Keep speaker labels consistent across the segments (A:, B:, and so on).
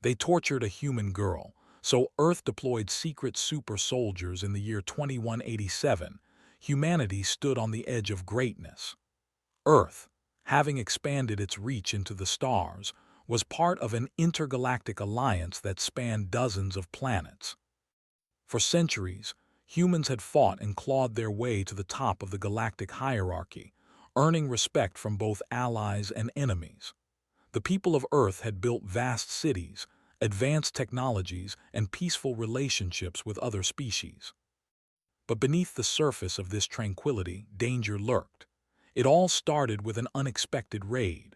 A: They tortured a human girl, so Earth deployed secret super soldiers in the year 2187. Humanity stood on the edge of greatness. Earth, having expanded its reach into the stars, was part of an intergalactic alliance that spanned dozens of planets. For centuries, humans had fought and clawed their way to the top of the galactic hierarchy, earning respect from both allies and enemies. The people of Earth had built vast cities, advanced technologies, and peaceful relationships with other species. But beneath the surface of this tranquility, danger lurked. It all started with an unexpected raid.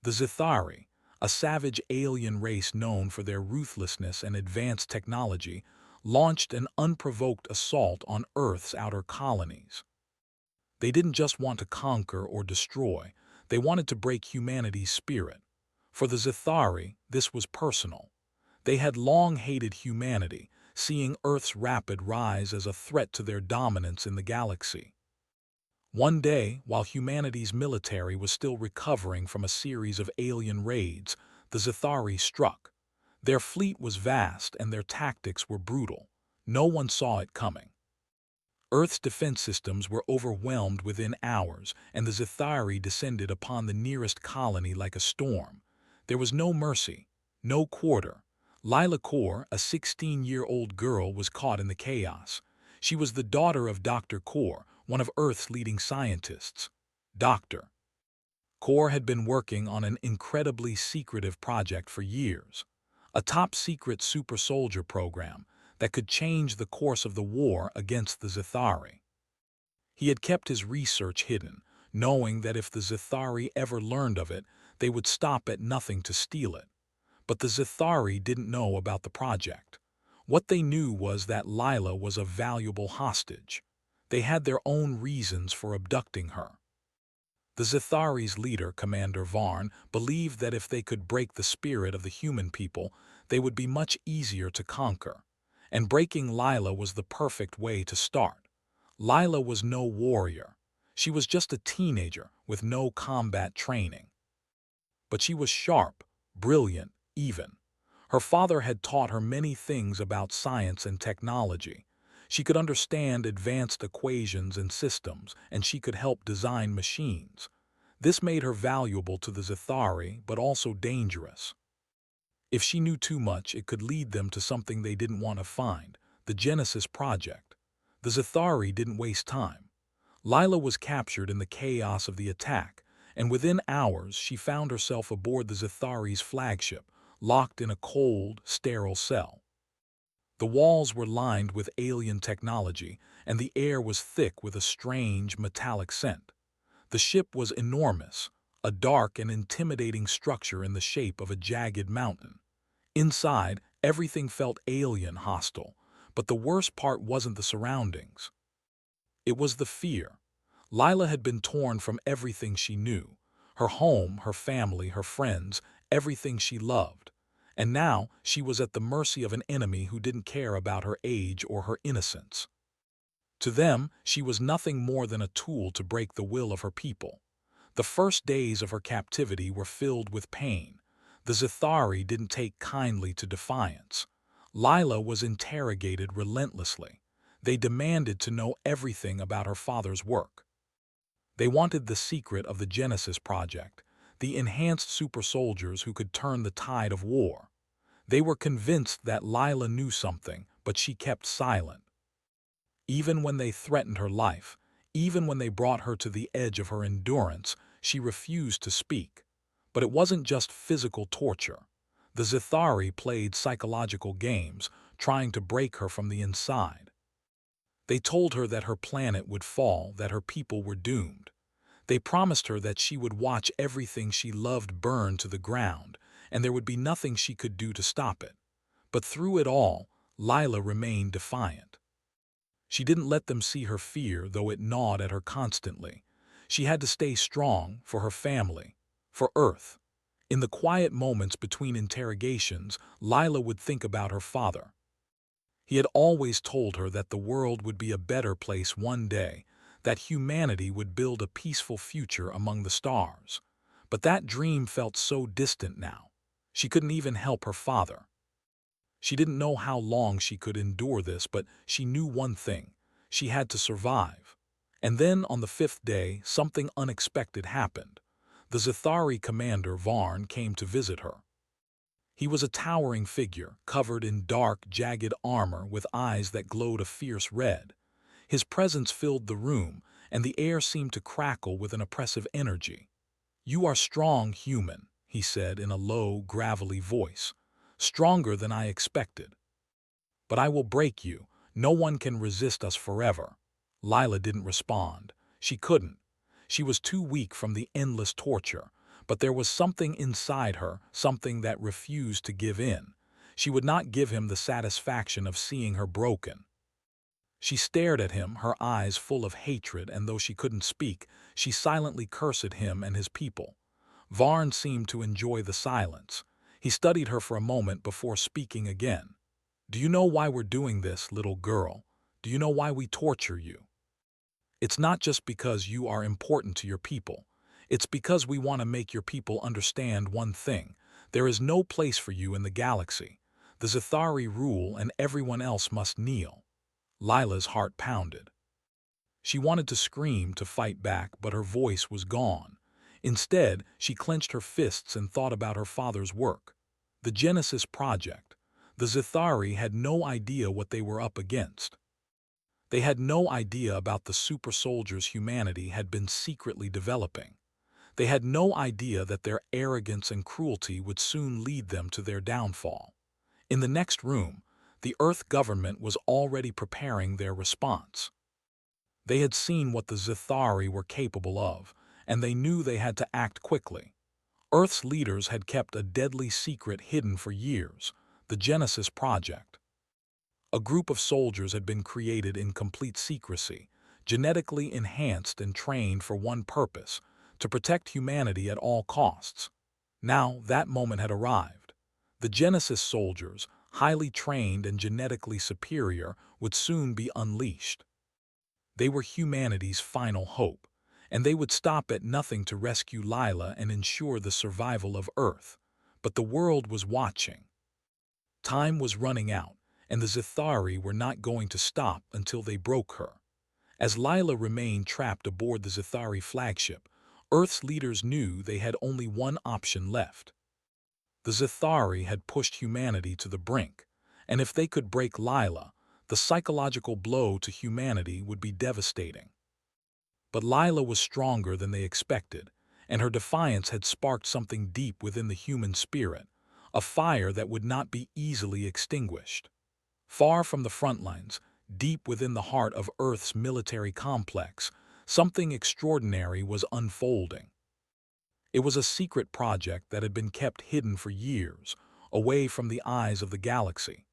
A: The Zithari, a savage alien race known for their ruthlessness and advanced technology, launched an unprovoked assault on Earth's outer colonies. They didn't just want to conquer or destroy, they wanted to break humanity's spirit. For the Zithari, this was personal. They had long hated humanity, seeing Earth's rapid rise as a threat to their dominance in the galaxy. One day, while humanity's military was still recovering from a series of alien raids, the Zithari struck. Their fleet was vast and their tactics were brutal. No one saw it coming. Earth's defense systems were overwhelmed within hours, and the Zithari descended upon the nearest colony like a storm. There was no mercy, no quarter. Lila Kaur, a 16-year-old girl, was caught in the chaos. She was the daughter of Dr. Kaur, one of Earth's leading scientists. Dr. Kaur had been working on an incredibly secretive project for years, a top-secret super-soldier program that could change the course of the war against the Zithari. He had kept his research hidden, knowing that if the Zithari ever learned of it, they would stop at nothing to steal it. But the Zithari didn't know about the project. What they knew was that Lila was a valuable hostage. They had their own reasons for abducting her. The Zithari's leader, Commander Varn, believed that if they could break the spirit of the human people, they would be much easier to conquer. And breaking Lila was the perfect way to start. Lila was no warrior. She was just a teenager with no combat training. But she was sharp, brilliant, even. Her father had taught her many things about science and technology. She could understand advanced equations and systems, and she could help design machines. This made her valuable to the Zithari, but also dangerous. If she knew too much, it could lead them to something they didn't want to find, the Genesis Project. The Zithari didn't waste time. Lila was captured in the chaos of the attack, and within hours she found herself aboard the Zithari's flagship, locked in a cold, sterile cell. The walls were lined with alien technology, and the air was thick with a strange, metallic scent. The ship was enormous, a dark and intimidating structure in the shape of a jagged mountain. Inside, everything felt alien, hostile, but the worst part wasn't the surroundings. It was the fear. Lila had been torn from everything she knew, her home, her family, her friends, everything she loved. And now she was at the mercy of an enemy who didn't care about her age or her innocence. To them, she was nothing more than a tool to break the will of her people. The first days of her captivity were filled with pain. The Zithari didn't take kindly to defiance. Lila was interrogated relentlessly. They demanded to know everything about her father's work. They wanted the secret of the Genesis Project, the enhanced super soldiers who could turn the tide of war. They were convinced that Lila knew something, but she kept silent. Even when they threatened her life, even when they brought her to the edge of her endurance, she refused to speak. But it wasn't just physical torture. The Zithari played psychological games, trying to break her from the inside. They told her that her planet would fall, that her people were doomed. They promised her that she would watch everything she loved burn to the ground, and there would be nothing she could do to stop it. But through it all, Lila remained defiant. She didn't let them see her fear, though it gnawed at her constantly. She had to stay strong for her family, for Earth. In the quiet moments between interrogations, Lila would think about her father. He had always told her that the world would be a better place one day, that humanity would build a peaceful future among the stars. But that dream felt so distant now. She couldn't even help her father. She didn't know how long she could endure this, but she knew one thing. She had to survive. And then, on the fifth day, something unexpected happened. The Zithari commander, Varn, came to visit her. He was a towering figure, covered in dark, jagged armor with eyes that glowed a fierce red. His presence filled the room, and the air seemed to crackle with an oppressive energy. "You are strong, human," he said in a low, gravelly voice. "Stronger than I expected. But I will break you. No one can resist us forever." Lila didn't respond. She couldn't. She was too weak from the endless torture. But there was something inside her, something that refused to give in. She would not give him the satisfaction of seeing her broken. She stared at him, her eyes full of hatred, and though she couldn't speak, she silently cursed him and his people. Varn seemed to enjoy the silence. He studied her for a moment before speaking again. "Do you know why we're doing this, little girl? Do you know why we torture you? It's not just because you are important to your people. It's because we want to make your people understand one thing. There is no place for you in the galaxy. The Zithari rule and everyone else must kneel." Lila's heart pounded. She wanted to scream, to fight back, but her voice was gone. Instead, she clenched her fists and thought about her father's work. The Genesis Project. The Zithari had no idea what they were up against. They had no idea about the super soldiers humanity had been secretly developing. They had no idea that their arrogance and cruelty would soon lead them to their downfall. In the next room, the Earth government was already preparing their response. They had seen what the Zithari were capable of, and they knew they had to act quickly. Earth's leaders had kept a deadly secret hidden for years, the Genesis Project. A group of soldiers had been created in complete secrecy, genetically enhanced and trained for one purpose: to protect humanity at all costs. Now that moment had arrived. The Genesis soldiers, highly trained and genetically superior, would soon be unleashed. They were humanity's final hope, and they would stop at nothing to rescue Lila and ensure the survival of Earth. But the world was watching. Time was running out, and the Zithari were not going to stop until they broke her. As Lila remained trapped aboard the Zithari flagship, Earth's leaders knew they had only one option left. The Zithari had pushed humanity to the brink, and if they could break Lila, the psychological blow to humanity would be devastating. But Lila was stronger than they expected, and her defiance had sparked something deep within the human spirit, a fire that would not be easily extinguished. Far from the front lines, deep within the heart of Earth's military complex, something extraordinary was unfolding. It was a secret project that had been kept hidden for years, away from the eyes of the galaxy.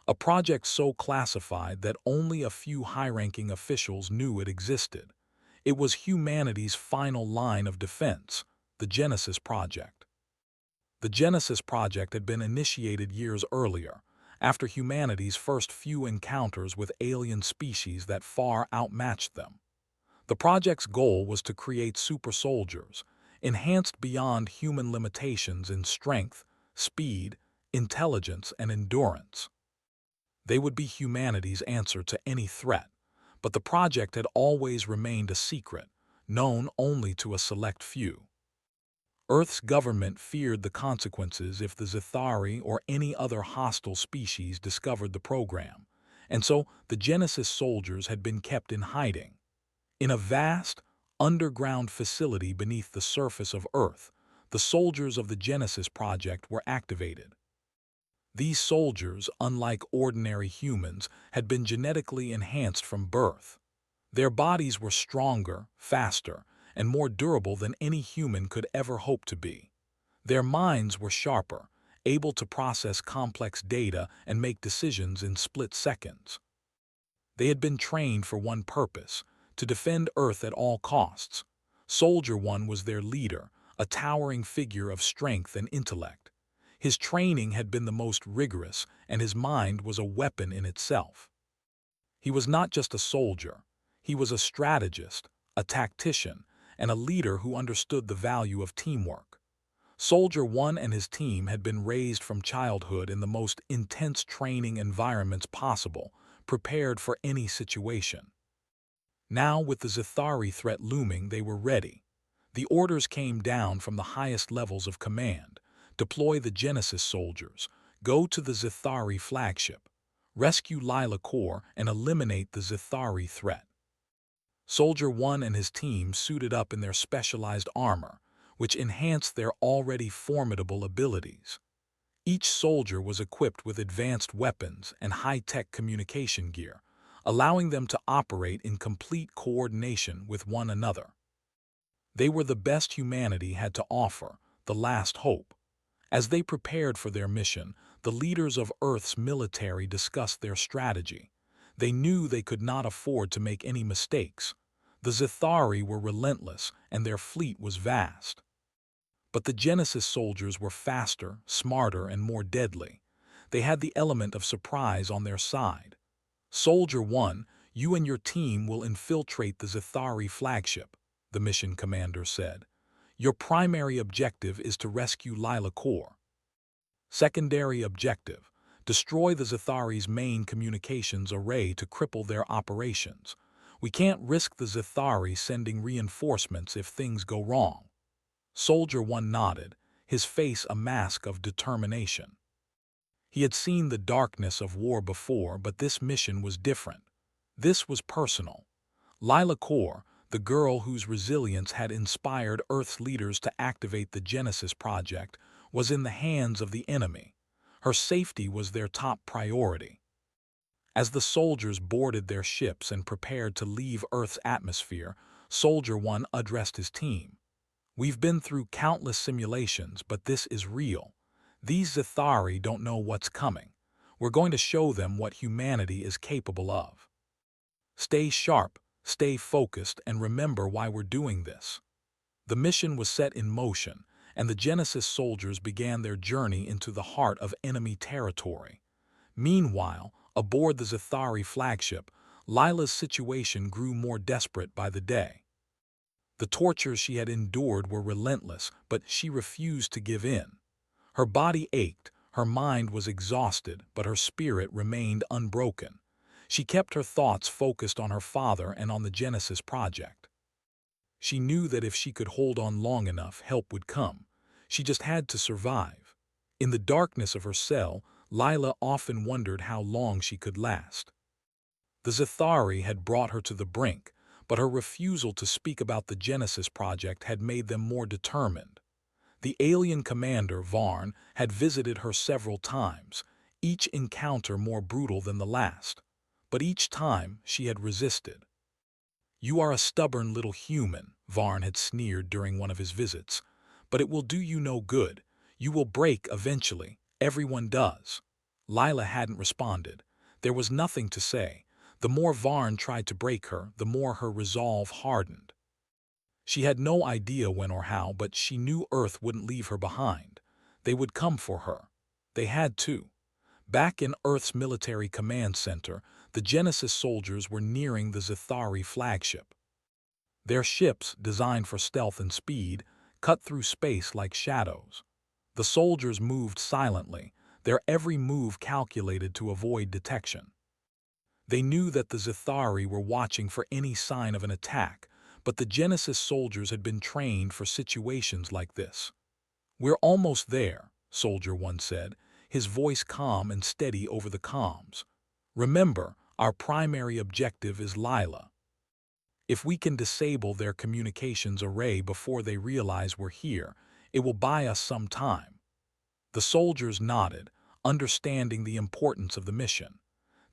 A: A project so classified that only a few high-ranking officials knew it existed. It was humanity's final line of defense, the Genesis Project. The Genesis Project had been initiated years earlier, after humanity's first few encounters with alien species that far outmatched them. The project's goal was to create super soldiers, enhanced beyond human limitations in strength, speed, intelligence, and endurance. They would be humanity's answer to any threat, but the project had always remained a secret, known only to a select few. Earth's government feared the consequences if the Zithari or any other hostile species discovered the program, and so the Genesis soldiers had been kept in hiding. In a vast, underground facility beneath the surface of Earth, the soldiers of the Genesis Project were activated. These soldiers, unlike ordinary humans, had been genetically enhanced from birth. Their bodies were stronger, faster, and more durable than any human could ever hope to be. Their minds were sharper, able to process complex data and make decisions in split seconds. They had been trained for one purpose: to defend Earth at all costs. Soldier 1 was their leader, a towering figure of strength and intellect. His training had been the most rigorous, and his mind was a weapon in itself. He was not just a soldier. He was a strategist, a tactician, and a leader who understood the value of teamwork. Soldier 1 and his team had been raised from childhood in the most intense training environments possible, prepared for any situation. Now, with the Zithari threat looming, they were ready. The orders came down from the highest levels of command. Deploy the Genesis soldiers. Go to the Zithari flagship. Rescue Lila Core and eliminate the Zithari threat. Soldier 1 and his team suited up in their specialized armor, which enhanced their already formidable abilities. Each soldier was equipped with advanced weapons and high-tech communication gear, allowing them to operate in complete coordination with one another. They were the best humanity had to offer, the last hope. As they prepared for their mission, the leaders of Earth's military discussed their strategy. They knew they could not afford to make any mistakes. The Zithari were relentless, and their fleet was vast. But the Genesis soldiers were faster, smarter, and more deadly. They had the element of surprise on their side. Soldier 1, you and your team will infiltrate the Zithari flagship, the mission commander said. Your primary objective is to rescue Lila Core. Secondary objective, destroy the Zithari's main communications array to cripple their operations. We can't risk the Zithari sending reinforcements if things go wrong. Soldier 1 nodded, his face a mask of determination. He had seen the darkness of war before, but this mission was different. This was personal. Lila Core, the girl whose resilience had inspired Earth's leaders to activate the Genesis project, was in the hands of the enemy. Her safety was their top priority. As the soldiers boarded their ships and prepared to leave Earth's atmosphere, Soldier 1 addressed his team. We've been through countless simulations, but this is real. These Zithari don't know what's coming. We're going to show them what humanity is capable of. Stay sharp, stay focused, and remember why we're doing this. The mission was set in motion, and the Genesis soldiers began their journey into the heart of enemy territory. Meanwhile, aboard the Zithari flagship, Lila's situation grew more desperate by the day. The tortures she had endured were relentless, but she refused to give in. Her body ached, her mind was exhausted, but her spirit remained unbroken. She kept her thoughts focused on her father and on the Genesis project. She knew that if she could hold on long enough, help would come. She just had to survive. In the darkness of her cell, Lila often wondered how long she could last. The Zithari had brought her to the brink, but her refusal to speak about the Genesis project had made them more determined. The alien commander, Varn, had visited her several times, each encounter more brutal than the last. But each time she had resisted. You are a stubborn little human, Varn had sneered during one of his visits. But it will do you no good. You will break eventually. Everyone does. Lila hadn't responded. There was nothing to say. The more Varn tried to break her, the more her resolve hardened. She had no idea when or how, but she knew Earth wouldn't leave her behind. They would come for her. They had to. Back in Earth's military command center, the Genesis soldiers were nearing the Zithari flagship. Their ships, designed for stealth and speed, cut through space like shadows. The soldiers moved silently, their every move calculated to avoid detection. They knew that the Zithari were watching for any sign of an attack, but the Genesis soldiers had been trained for situations like this. We're almost there, Soldier 1 said, his voice calm and steady over the comms. Remember, our primary objective is Lila. If we can disable their communications array before they realize we're here, it will buy us some time. The soldiers nodded, understanding the importance of the mission.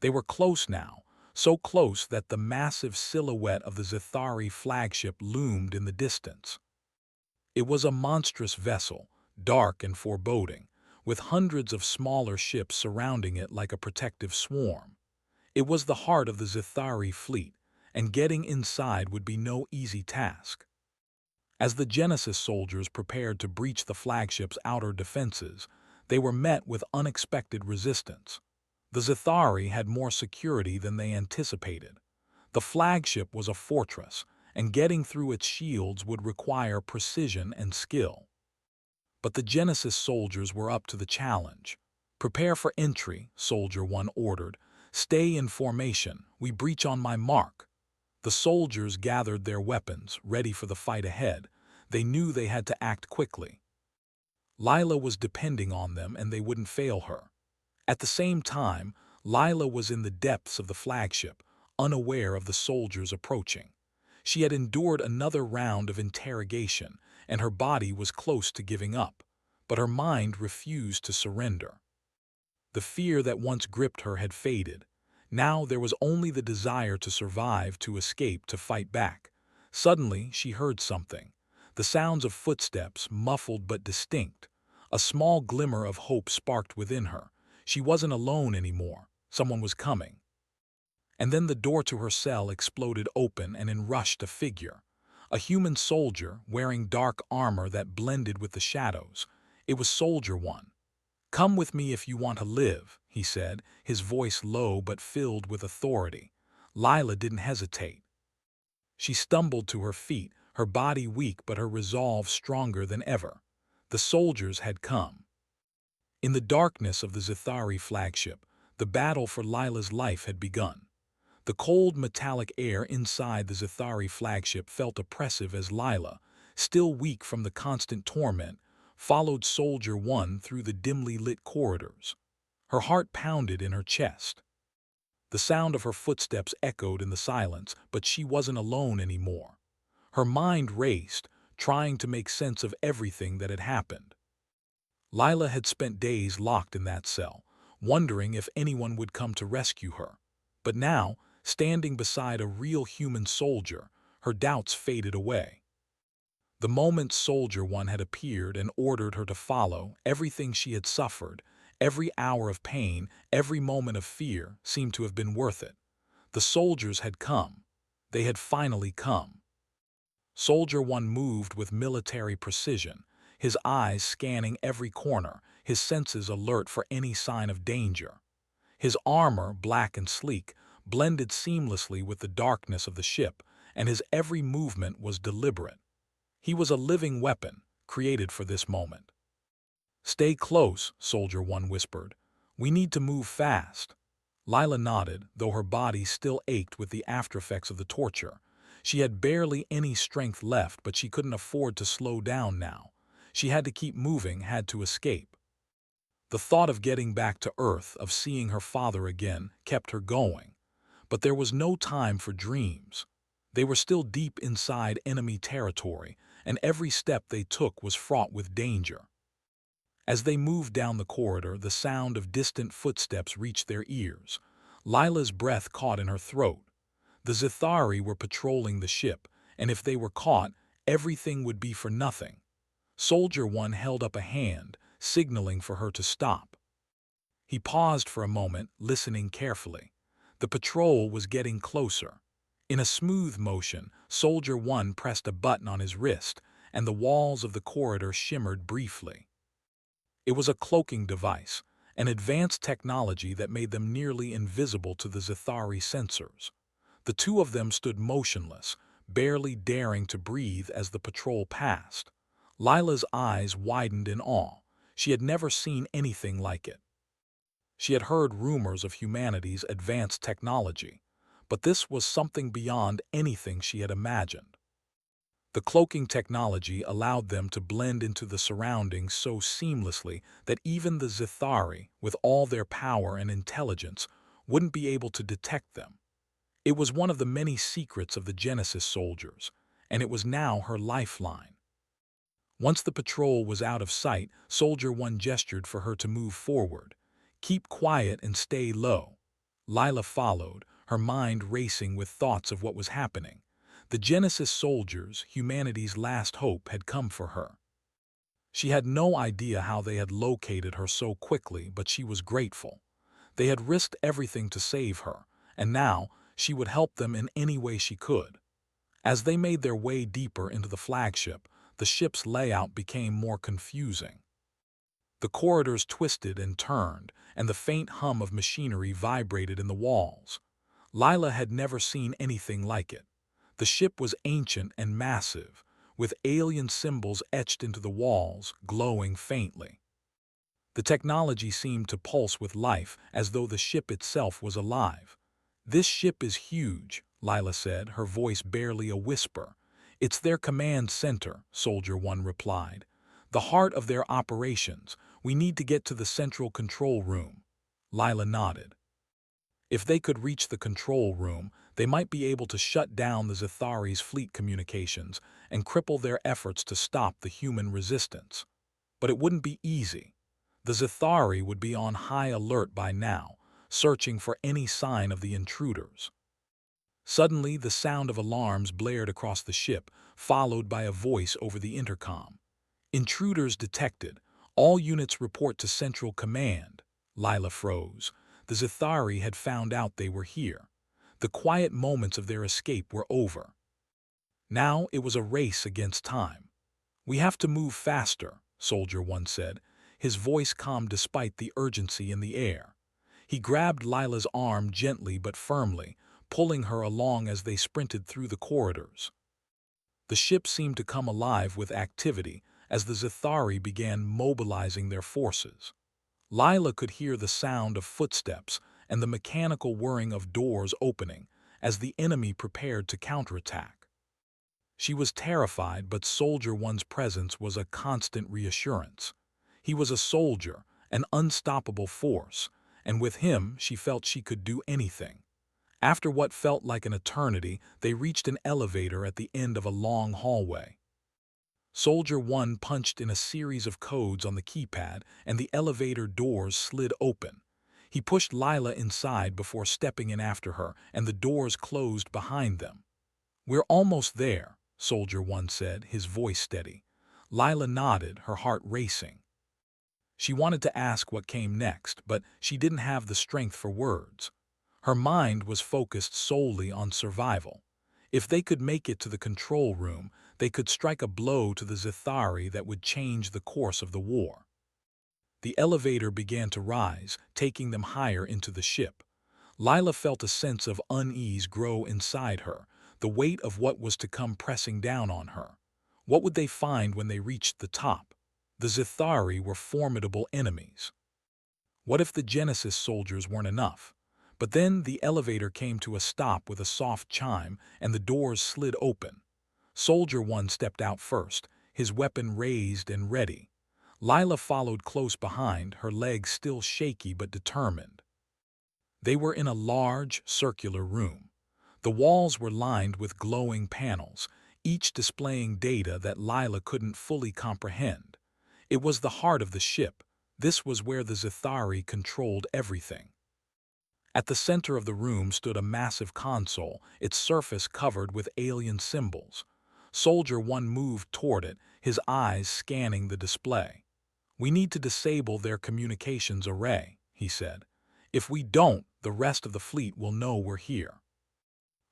A: They were close now, so close that the massive silhouette of the Zithari flagship loomed in the distance. It was a monstrous vessel, dark and foreboding, with hundreds of smaller ships surrounding it like a protective swarm. It was the heart of the Zithari fleet, and getting inside would be no easy task. As the Genesis soldiers prepared to breach the flagship's outer defenses, they were met with unexpected resistance. The Zithari had more security than they anticipated. The flagship was a fortress, and getting through its shields would require precision and skill. But the Genesis soldiers were up to the challenge. "Prepare for entry," Soldier 1 ordered. "Stay in formation. We breach on my mark." The soldiers gathered their weapons, ready for the fight ahead. They knew they had to act quickly. Lila was depending on them and they wouldn't fail her. At the same time, Lila was in the depths of the flagship, unaware of the soldiers approaching. She had endured another round of interrogation, and her body was close to giving up, but her mind refused to surrender. The fear that once gripped her had faded. Now there was only the desire to survive, to escape, to fight back. Suddenly, she heard something. The sounds of footsteps, muffled but distinct. A small glimmer of hope sparked within her. She wasn't alone anymore. Someone was coming. And then the door to her cell exploded open and in rushed a figure. A human soldier wearing dark armor that blended with the shadows. It was Soldier 1. "Come with me if you want to live," he said, his voice low but filled with authority. Lila didn't hesitate. She stumbled to her feet, her body weak but her resolve stronger than ever. The soldiers had come. In the darkness of the Zithari flagship, the battle for Lila's life had begun. The cold metallic air inside the Zithari flagship felt oppressive as Lila, still weak from the constant torment, followed Soldier 1 through the dimly lit corridors. Her heart pounded in her chest. The sound of her footsteps echoed in the silence, but she wasn't alone anymore. Her mind raced, trying to make sense of everything that had happened. Lila had spent days locked in that cell, wondering if anyone would come to rescue her. But now, standing beside a real human soldier, her doubts faded away. The moment Soldier 1 had appeared and ordered her to follow, everything she had suffered, every hour of pain, every moment of fear, seemed to have been worth it. The soldiers had come. They had finally come. Soldier 1 moved with military precision, his eyes scanning every corner, his senses alert for any sign of danger. His armor, black and sleek, blended seamlessly with the darkness of the ship, and his every movement was deliberate. He was a living weapon, created for this moment. "Stay close," Soldier 1 whispered. "We need to move fast." Lila nodded, though her body still ached with the aftereffects of the torture. She had barely any strength left, but she couldn't afford to slow down now. She had to keep moving, had to escape. The thought of getting back to Earth, of seeing her father again, kept her going. But there was no time for dreams. They were still deep inside enemy territory, and every step they took was fraught with danger. As they moved down the corridor, the sound of distant footsteps reached their ears. Lila's breath caught in her throat. The Zithari were patrolling the ship, and if they were caught, everything would be for nothing. Soldier 1 held up a hand, signaling for her to stop. He paused for a moment, listening carefully. The patrol was getting closer. In a smooth motion, Soldier 1 pressed a button on his wrist, and the walls of the corridor shimmered briefly. It was a cloaking device, an advanced technology that made them nearly invisible to the Zithari sensors. The two of them stood motionless, barely daring to breathe as the patrol passed. Lila's eyes widened in awe. She had never seen anything like it. She had heard rumors of humanity's advanced technology, but this was something beyond anything she had imagined. The cloaking technology allowed them to blend into the surroundings so seamlessly that even the Zithari, with all their power and intelligence, wouldn't be able to detect them. It was one of the many secrets of the Genesis soldiers, and it was now her lifeline. Once the patrol was out of sight, Soldier 1 gestured for her to move forward. "Keep quiet and stay low." Lila followed, her mind racing with thoughts of what was happening. The Genesis soldiers, humanity's last hope, had come for her. She had no idea how they had located her so quickly, but she was grateful. They had risked everything to save her, and now she would help them in any way she could. As they made their way deeper into the flagship, the ship's layout became more confusing. The corridors twisted and turned, and the faint hum of machinery vibrated in the walls. Lila had never seen anything like it. The ship was ancient and massive, with alien symbols etched into the walls, glowing faintly. The technology seemed to pulse with life, as though the ship itself was alive. "This ship is huge," Lila said, her voice barely a whisper. "It's their command center," Soldier 1 replied. "The heart of their operations. We need to get to the central control room." Lila nodded. If they could reach the control room, they might be able to shut down the Zethari's fleet communications and cripple their efforts to stop the human resistance. But it wouldn't be easy. The Zethari would be on high alert by now, searching for any sign of the intruders. Suddenly, the sound of alarms blared across the ship, followed by a voice over the intercom. "Intruders detected. All units report to Central Command." Lila froze. The Zethari had found out they were here. The quiet moments of their escape were over. Now it was a race against time. "We have to move faster," Soldier 1 said, his voice calm despite the urgency in the air. He grabbed Lila's arm gently but firmly, pulling her along as they sprinted through the corridors. The ship seemed to come alive with activity as the Zethari began mobilizing their forces. Lila could hear the sound of footsteps and the mechanical whirring of doors opening as the enemy prepared to counterattack. She was terrified, but Soldier 1's presence was a constant reassurance. He was a soldier, an unstoppable force, and with him she felt she could do anything. After what felt like an eternity, they reached an elevator at the end of a long hallway. Soldier 1 punched in a series of codes on the keypad, and the elevator doors slid open. He pushed Lila inside before stepping in after her, and the doors closed behind them. "We're almost there," Soldier 1 said, his voice steady. Lila nodded, her heart racing. She wanted to ask what came next, but she didn't have the strength for words. Her mind was focused solely on survival. If they could make it to the control room, they could strike a blow to the Zethari that would change the course of the war. The elevator began to rise, taking them higher into the ship. Lila felt a sense of unease grow inside her, the weight of what was to come pressing down on her. What would they find when they reached the top? The Zethari were formidable enemies. What if the Genesis soldiers weren't enough? But then the elevator came to a stop with a soft chime, and the doors slid open. Soldier 1 stepped out first, his weapon raised and ready. Lila followed close behind, her legs still shaky but determined. They were in a large, circular room. The walls were lined with glowing panels, each displaying data that Lila couldn't fully comprehend. It was the heart of the ship. This was where the Zethari controlled everything. At the center of the room stood a massive console, its surface covered with alien symbols. Soldier 1 moved toward it, his eyes scanning the display. "We need to disable their communications array," he said. "If we don't, the rest of the fleet will know we're here."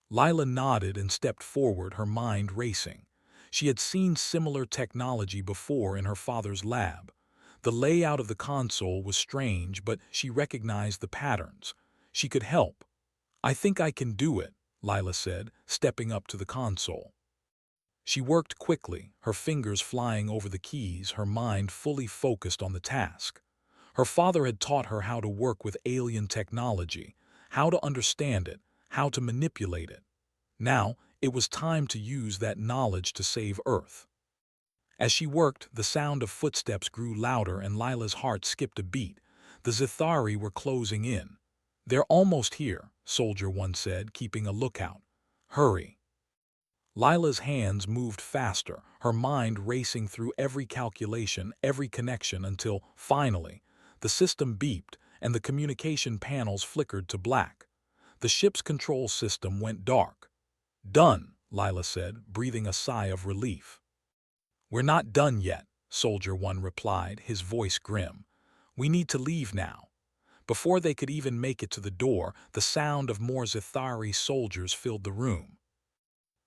A: Lila nodded and stepped forward, her mind racing. She had seen similar technology before in her father's lab. The layout of the console was strange, but she recognized the patterns. She could help. "I think I can do it," Lila said, stepping up to the console. She worked quickly, her fingers flying over the keys, her mind fully focused on the task. Her father had taught her how to work with alien technology, how to understand it, how to manipulate it. Now, it was time to use that knowledge to save Earth. As she worked, the sound of footsteps grew louder and Lila's heart skipped a beat. The Zethari were closing in. "They're almost here," Soldier 1 said, keeping a lookout. "Hurry." Lila's hands moved faster, her mind racing through every calculation, every connection, until, finally, the system beeped and the communication panels flickered to black. The ship's control system went dark. "Done," Lila said, breathing a sigh of relief. "We're not done yet," Soldier 1 replied, his voice grim. "We need to leave now." Before they could even make it to the door, the sound of more Zethari soldiers filled the room.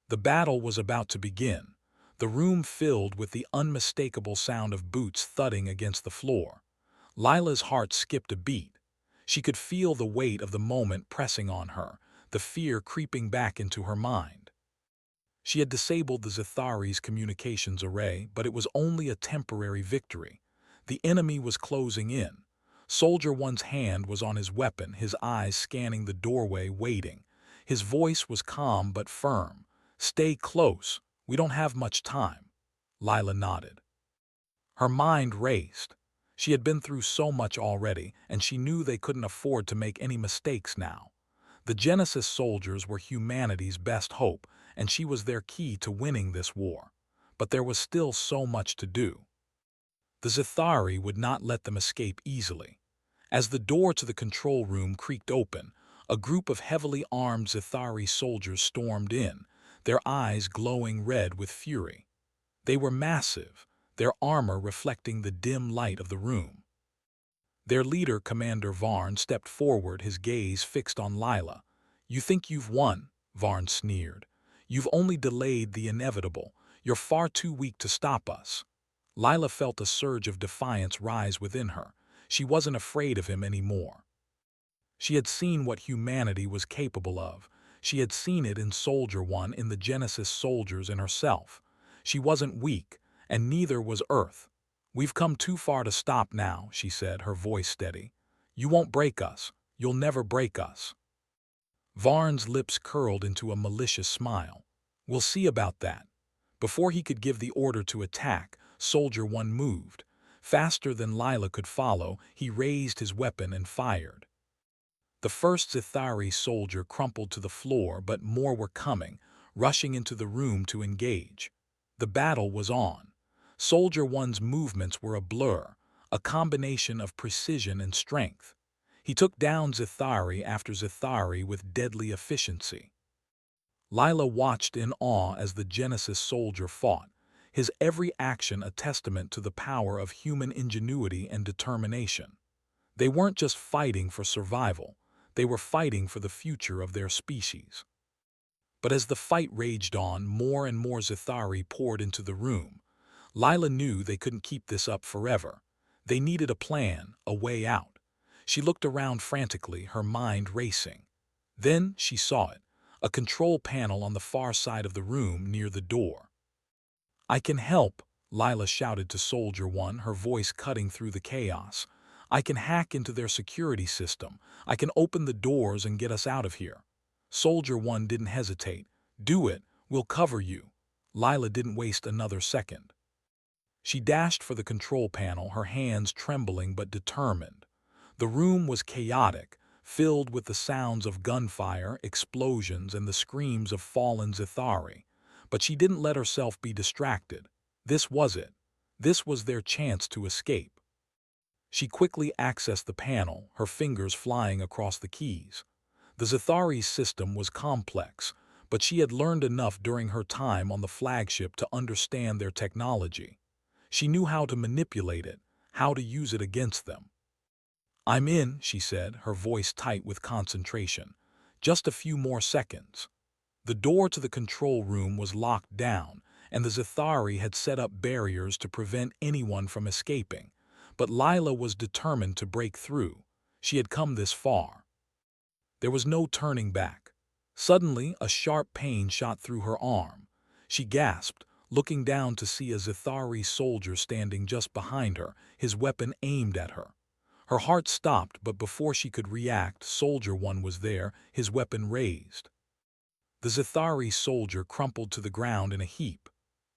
A: The battle was about to begin, the room filled with the unmistakable sound of boots thudding against the floor. Lila's heart skipped a beat. She could feel the weight of the moment pressing on her, the fear creeping back into her mind. She had disabled the Zithari's communications array, but it was only a temporary victory. The enemy was closing in. Soldier One's hand was on his weapon, his eyes scanning the doorway, waiting. His voice was calm but firm. "Stay close. We don't have much time." Lila nodded. Her mind raced. She had been through so much already, and she knew they couldn't afford to make any mistakes now. The Genesis soldiers were humanity's best hope, and she was their key to winning this war. But there was still so much to do. The Zithari would not let them escape easily. As the door to the control room creaked open, a group of heavily armed Zithari soldiers stormed in, their eyes glowing red with fury. They were massive, their armor reflecting the dim light of the room. Their leader, Commander Varn, stepped forward, his gaze fixed on Lila. "You think you've won?" Varn sneered. "You've only delayed the inevitable. You're far too weak to stop us." Lila felt a surge of defiance rise within her. She wasn't afraid of him anymore. She had seen what humanity was capable of. She had seen it in Soldier One, in the Genesis soldiers, and herself. She wasn't weak, and neither was Earth. "We've come too far to stop now," she said, her voice steady. "You won't break us. You'll never break us." Varn's lips curled into a malicious smile. "We'll see about that." Before he could give the order to attack, Soldier One moved. Faster than Lila could follow, he raised his weapon and fired. The first Zithari soldier crumpled to the floor, but more were coming, rushing into the room to engage. The battle was on. Soldier One's movements were a blur, a combination of precision and strength. He took down Zithari after Zithari with deadly efficiency. Lila watched in awe as the Genesis soldier fought, his every action a testament to the power of human ingenuity and determination. They weren't just fighting for survival, they were fighting for the future of their species. But as the fight raged on, more and more Zithari poured into the room. Lila knew they couldn't keep this up forever. They needed a plan, a way out. She looked around frantically, her mind racing. Then she saw it, a control panel on the far side of the room near the door. "I can help," Lila shouted to Soldier One, her voice cutting through the chaos. "I can hack into their security system. I can open the doors and get us out of here." Soldier One didn't hesitate. "Do it. We'll cover you." Lila didn't waste another second. She dashed for the control panel, her hands trembling but determined. The room was chaotic, filled with the sounds of gunfire, explosions, and the screams of fallen Zithari. But she didn't let herself be distracted. This was it. This was their chance to escape. She quickly accessed the panel, her fingers flying across the keys. The Zithari's system was complex, but she had learned enough during her time on the flagship to understand their technology. She knew how to manipulate it, how to use it against them. "I'm in," she said, her voice tight with concentration. "Just a few more seconds." The door to the control room was locked down, and the Zithari had set up barriers to prevent anyone from escaping. But Lila was determined to break through. She had come this far. There was no turning back. Suddenly, a sharp pain shot through her arm. She gasped, looking down to see a Zithari soldier standing just behind her, his weapon aimed at her. Her heart stopped, but before she could react, Soldier One was there, his weapon raised. The Zithari soldier crumpled to the ground in a heap.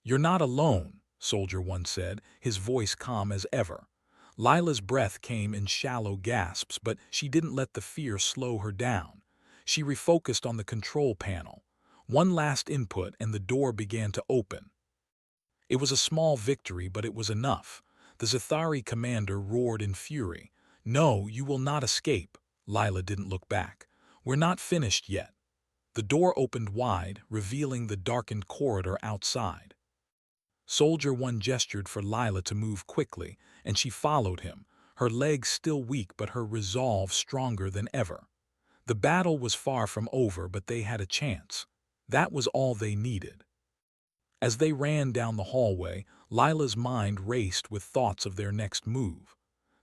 A: "You're not alone," Soldier One said, his voice calm as ever. Lila's breath came in shallow gasps, but she didn't let the fear slow her down. She refocused on the control panel. One last input and the door began to open. It was a small victory, but it was enough. The Zithari commander roared in fury. "No, you will not escape." Lila didn't look back. "We're not finished yet." The door opened wide, revealing the darkened corridor outside. Soldier One gestured for Lila to move quickly, and she followed him, her legs still weak but her resolve stronger than ever. The battle was far from over, but they had a chance. That was all they needed. As they ran down the hallway, Lila's mind raced with thoughts of their next move.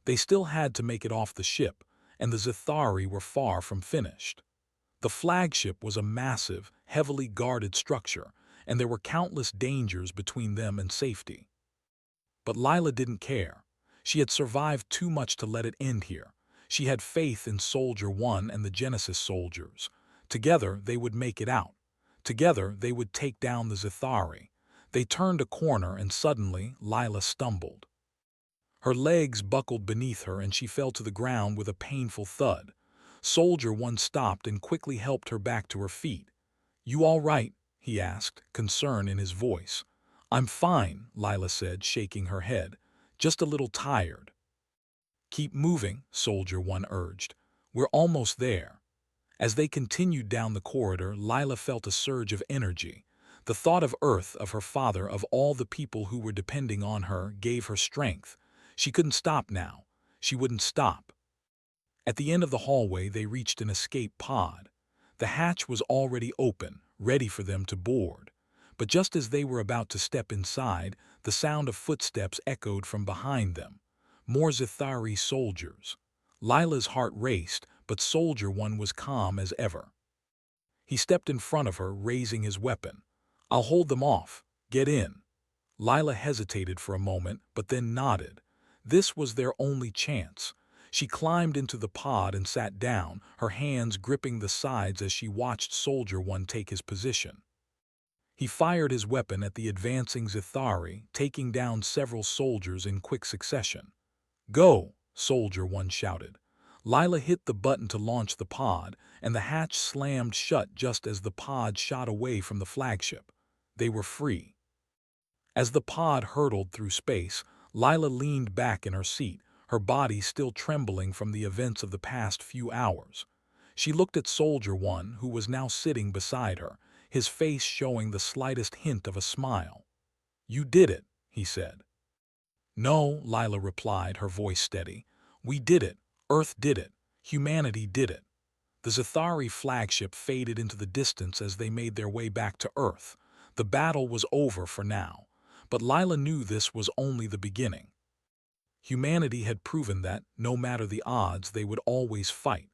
A: They still had to make it off the ship, and the Zithari were far from finished. The flagship was a massive, heavily guarded structure, and there were countless dangers between them and safety. But Lila didn't care. She had survived too much to let it end here. She had faith in Soldier One and the Genesis soldiers. Together, they would make it out. Together, they would take down the Zithari. They turned a corner and suddenly, Lila stumbled. Her legs buckled beneath her and she fell to the ground with a painful thud. Soldier One stopped and quickly helped her back to her feet. "You all right?" he asked, concern in his voice. "I'm fine," Lila said, shaking her head. "Just a little tired." "Keep moving," Soldier One urged. "We're almost there." As they continued down the corridor, Lila felt a surge of energy. The thought of Earth, of her father, of all the people who were depending on her, gave her strength. She couldn't stop now. She wouldn't stop. At the end of the hallway, they reached an escape pod. The hatch was already open, ready for them to board. But just as they were about to step inside, the sound of footsteps echoed from behind them. More Zithari soldiers. Lila's heart raced, but Soldier One was calm as ever. He stepped in front of her, raising his weapon. "I'll hold them off. Get in." Lila hesitated for a moment, but then nodded. This was their only chance. She climbed into the pod and sat down, her hands gripping the sides as she watched Soldier One take his position. He fired his weapon at the advancing Zithari, taking down several soldiers in quick succession. "Go!" Soldier One shouted. Lila hit the button to launch the pod, and the hatch slammed shut just as the pod shot away from the flagship. They were free. As the pod hurtled through space, Lila leaned back in her seat, her body still trembling from the events of the past few hours. She looked at Soldier One, who was now sitting beside her, his face showing the slightest hint of a smile. "You did it," he said. "No," Lila replied, her voice steady. "We did it. Earth did it. Humanity did it." The Zithari flagship faded into the distance as they made their way back to Earth. The battle was over for now, but Lila knew this was only the beginning. Humanity had proven that, no matter the odds, they would always fight,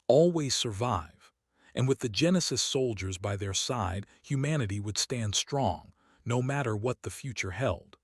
A: always survive. And with the Genesis soldiers by their side, humanity would stand strong, no matter what the future held.